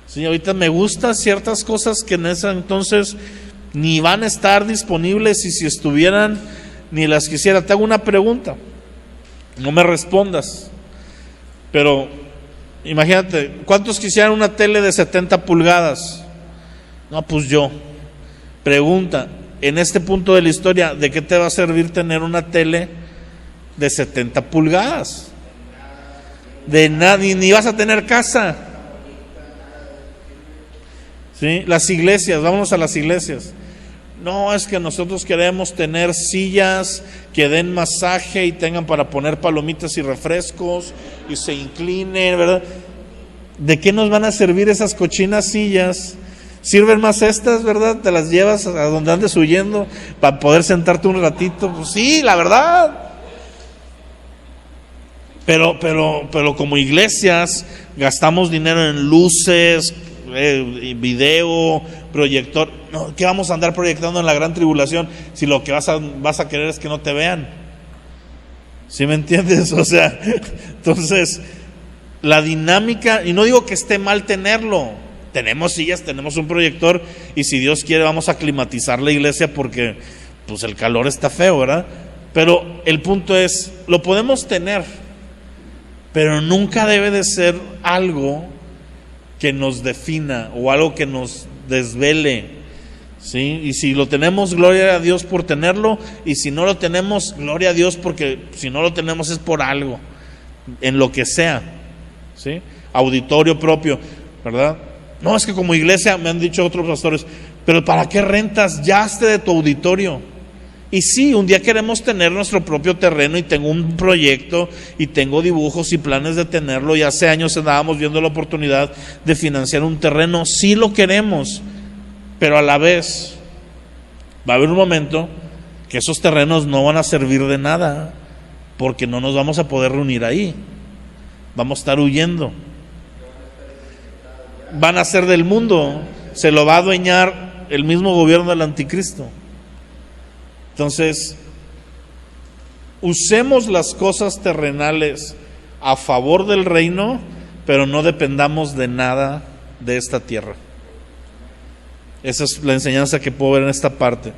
Sí, ahorita me gustan ciertas cosas que en ese entonces ni van a estar disponibles, y si estuvieran ni las quisiera. Te hago una pregunta, no me respondas, pero imagínate, ¿cuántos quisieran una tele de 70 pulgadas? No, pues yo. Pregunta, en este punto de la historia, ¿de qué te va a servir tener una tele de 70 pulgadas? De nada, ni vas a tener casa. ¿Sí? Las iglesias, vámonos a las iglesias. No, es que nosotros queremos tener sillas que den masaje y tengan para poner palomitas y refrescos y se inclinen, ¿verdad? ¿De qué nos van a servir esas cochinas sillas? ¿Sirven más estas, verdad? ¿Te las llevas a donde andes huyendo para poder sentarte un ratito? Pues sí, la verdad. Pero como iglesias gastamos dinero en luces, video, proyector. No, ¿qué vamos a andar proyectando en la gran tribulación si lo que vas a querer es que no te vean? ¿Sí me entiendes? O sea, entonces la dinámica, y no digo que esté mal tenerlo, tenemos sillas, tenemos un proyector, y si Dios quiere vamos a climatizar la iglesia porque pues el calor está feo, ¿verdad? Pero el punto es, lo podemos tener, pero nunca debe de ser algo que nos defina o algo que nos desvele, ¿sí? Y si lo tenemos, gloria a Dios por tenerlo, y si no lo tenemos, gloria a Dios, porque si no lo tenemos es por algo, en lo que sea, ¿sí? Auditorio propio, ¿verdad? No, es que como iglesia, me han dicho otros pastores, pero ¿para qué rentas? Ya hazte de tu auditorio. Y sí, un día queremos tener nuestro propio terreno, y tengo un proyecto y tengo dibujos y planes de tenerlo, y hace años andábamos viendo la oportunidad de financiar un terreno. Sí lo queremos, pero a la vez va a haber un momento que esos terrenos no van a servir de nada, porque no nos vamos a poder reunir ahí, vamos a estar huyendo, van a ser del mundo, se lo va a adueñar el mismo gobierno del anticristo. Entonces, usemos las cosas terrenales a favor del reino, pero no dependamos de nada de esta tierra. Esa es la enseñanza que puedo ver en esta parte.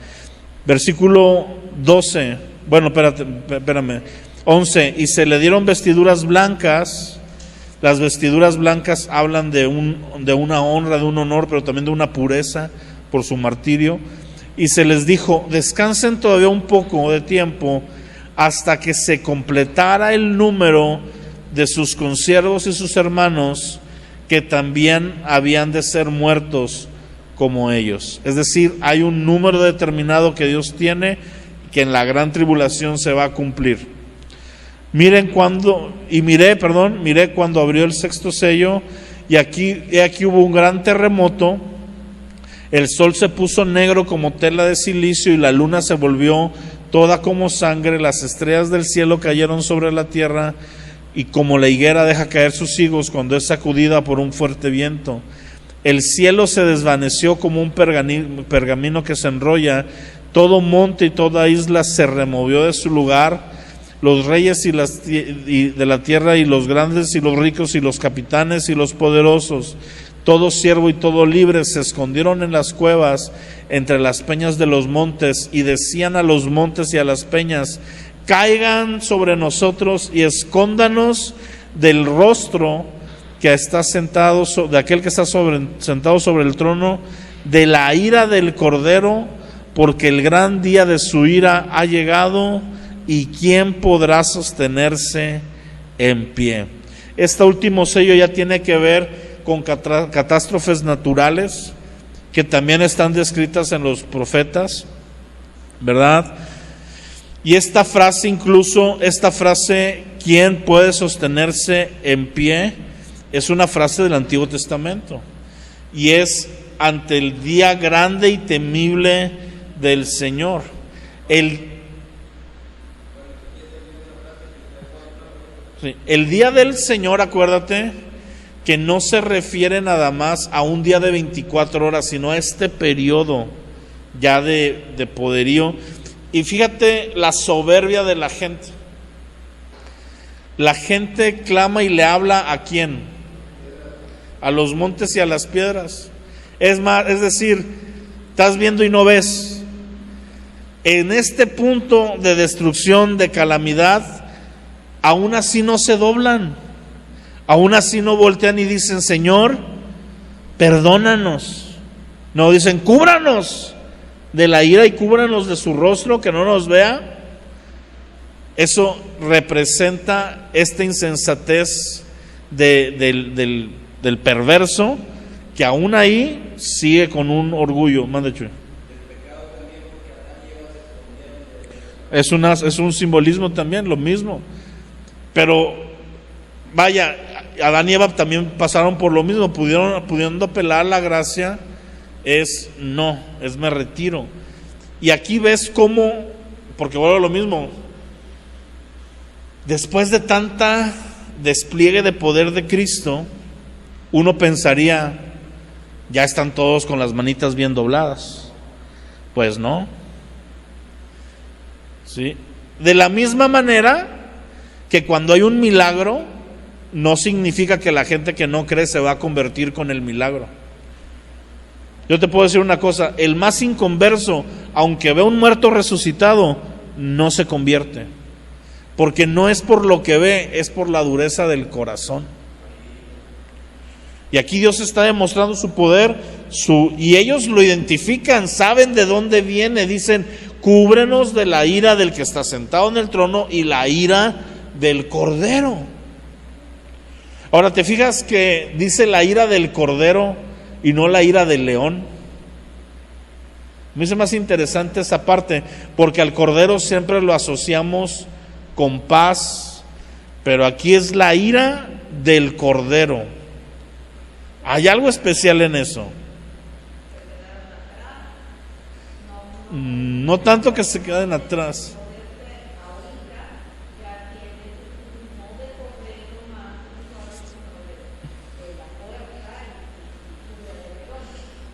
Versículo 12, bueno, espérame, 11, y se le dieron vestiduras blancas. Las vestiduras blancas hablan de una honra, de un honor, pero también de una pureza por su martirio. Y se les dijo, descansen todavía un poco de tiempo hasta que se completara el número de sus consiervos y sus hermanos, que también habían de ser muertos como ellos. Es decir, hay un número determinado que Dios tiene, que en la gran tribulación se va a cumplir. Miré cuando abrió el sexto sello, y aquí hubo un gran terremoto. El sol se puso negro como tela de silicio, y la luna se volvió toda como sangre. Las estrellas del cielo cayeron sobre la tierra, y como la higuera deja caer sus higos cuando es sacudida por un fuerte viento. El cielo se desvaneció como un pergamino que se enrolla. Todo monte y toda isla se removió de su lugar. Los reyes de la tierra, y los grandes y los ricos, y los capitanes y los poderosos, todo siervo y todo libre, se escondieron en las cuevas entre las peñas de los montes, y decían a los montes y a las peñas, caigan sobre nosotros y escóndanos del rostro que está sentado, de aquel que está sentado sobre el trono, de la ira del Cordero, porque el gran día de su ira ha llegado, y quién podrá sostenerse en pie. Este último sello ya tiene que ver con catástrofes naturales, que también están descritas en los profetas, ¿verdad? Y esta frase, ¿quién puede sostenerse en pie?, es una frase del Antiguo Testamento, y es ante el día grande y temible del Señor. El día del Señor, acuérdate que no se refiere nada más a un día de 24 horas, sino a este periodo ya de poderío. Y fíjate la soberbia de la gente. La gente clama y le habla ¿a quién? A los montes y a las piedras. Es decir, estás viendo y no ves. En este punto de destrucción, de calamidad, aún así no se doblan, aún así no voltean y dicen: Señor, perdónanos. No, dicen: cúbranos de la ira y cúbranos de su rostro, que no nos vea. Eso representa esta insensatez del perverso, que aún ahí sigue con un orgullo. Mande, Chuy. Es un simbolismo también, lo mismo. Pero vaya, Adán y Eva también pasaron por lo mismo, pudiendo apelar la gracia, es me retiro. Y aquí ves cómo, porque vuelvo a lo mismo, después de tanta despliegue de poder de Cristo, uno pensaría: ya están todos con las manitas bien dobladas. Pues no. ¿Sí? De la misma manera que cuando hay un milagro, no significa que la gente que no cree se va a convertir con el milagro. Yo te puedo decir una cosa: el más inconverso, aunque vea un muerto resucitado, no se convierte, porque no es por lo que ve, es por la dureza del corazón. Y aquí Dios está demostrando su poder, y ellos lo identifican, saben de dónde viene. Dicen: cúbrenos de la ira del que está sentado en el trono y la ira del Cordero. Ahora, ¿te fijas que dice la ira del Cordero y no la ira del león? Me hace más interesante esa parte, porque al Cordero siempre lo asociamos con paz, pero aquí es la ira del Cordero. ¿Hay algo especial en eso? No tanto que se queden atrás.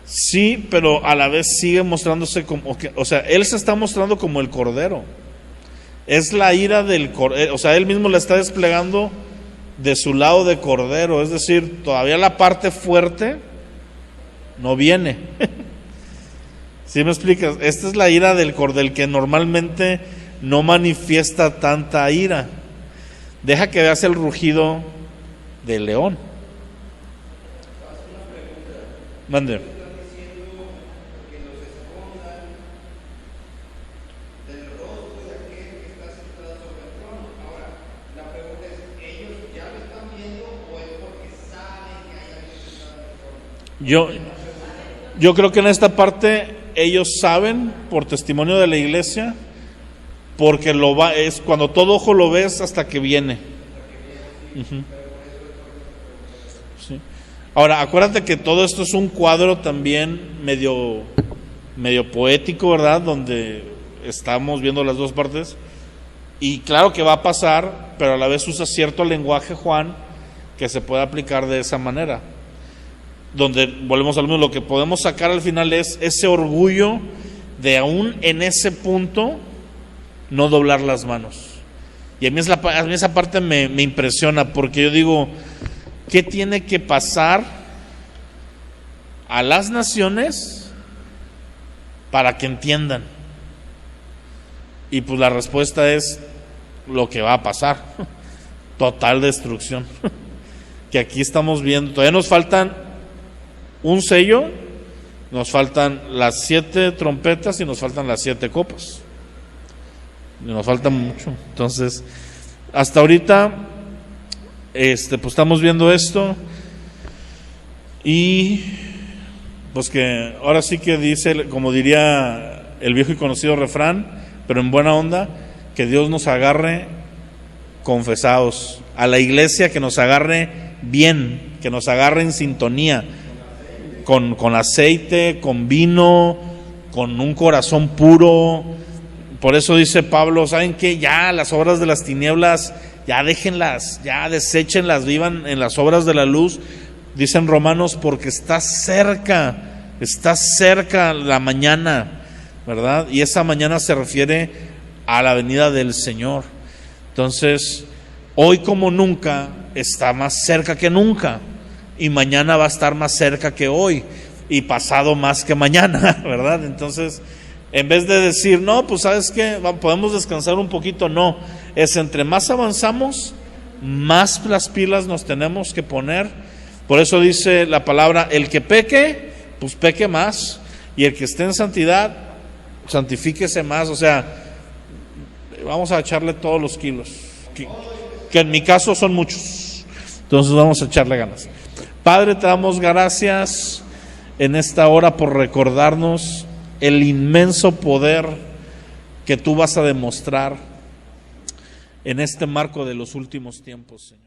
Sí, pero a la vez sigue mostrándose como que, o sea, él se está mostrando como el Cordero. Es la ira del Cordero, o sea, él mismo la está desplegando de su lado de Cordero, es decir, todavía la parte fuerte no viene. ¿Sí me explicas? Esta es la ira del Cordero, que normalmente no manifiesta tanta ira. Deja que veas el rugido del león. Mande. Yo creo que en esta parte ellos saben, por testimonio de la iglesia, porque es cuando todo ojo lo ves hasta que viene. Uh-huh. Sí. Ahora, acuérdate que todo esto es un cuadro también medio poético, ¿verdad? Donde estamos viendo las dos partes. Y claro que va a pasar, pero a la vez usa cierto lenguaje, Juan, que se puede aplicar de esa manera. Donde volvemos al mismo, lo que podemos sacar al final es ese orgullo de aún en ese punto no doblar las manos. Y a mí esa parte me impresiona, porque yo digo: ¿qué tiene que pasar a las naciones para que entiendan? Y pues la respuesta es lo que va a pasar: total destrucción. Que aquí estamos viendo, todavía nos faltan un sello, nos faltan las 7 trompetas y nos faltan las 7 copas. Nos falta mucho. Entonces, hasta ahorita, pues estamos viendo esto, y pues que ahora sí que dice, como diría el viejo y conocido refrán, pero en buena onda, que Dios nos agarre confesados, a la iglesia que nos agarre bien, que nos agarre en sintonía, con aceite, con vino, con un corazón puro. Por eso dice Pablo: ¿saben qué? Ya las obras de las tinieblas, ya déjenlas, ya deséchenlas, vivan en las obras de la luz. Dicen Romanos: porque está cerca la mañana, ¿verdad? Y esa mañana se refiere a la venida del Señor. Entonces, hoy como nunca está más cerca que nunca, y mañana va a estar más cerca que hoy, y pasado más que mañana, ¿verdad? Entonces, en vez de decir, no, pues ¿sabes qué? Podemos descansar un poquito, no, es entre más avanzamos, más las pilas nos tenemos que poner. Por eso dice la palabra, el que peque, pues peque más, y el que esté en santidad, santifíquese más. O sea, vamos a echarle todos los kilos, que en mi caso son muchos, entonces vamos a echarle ganas. Padre, te damos gracias en esta hora por recordarnos el inmenso poder que tú vas a demostrar en este marco de los últimos tiempos, Señor.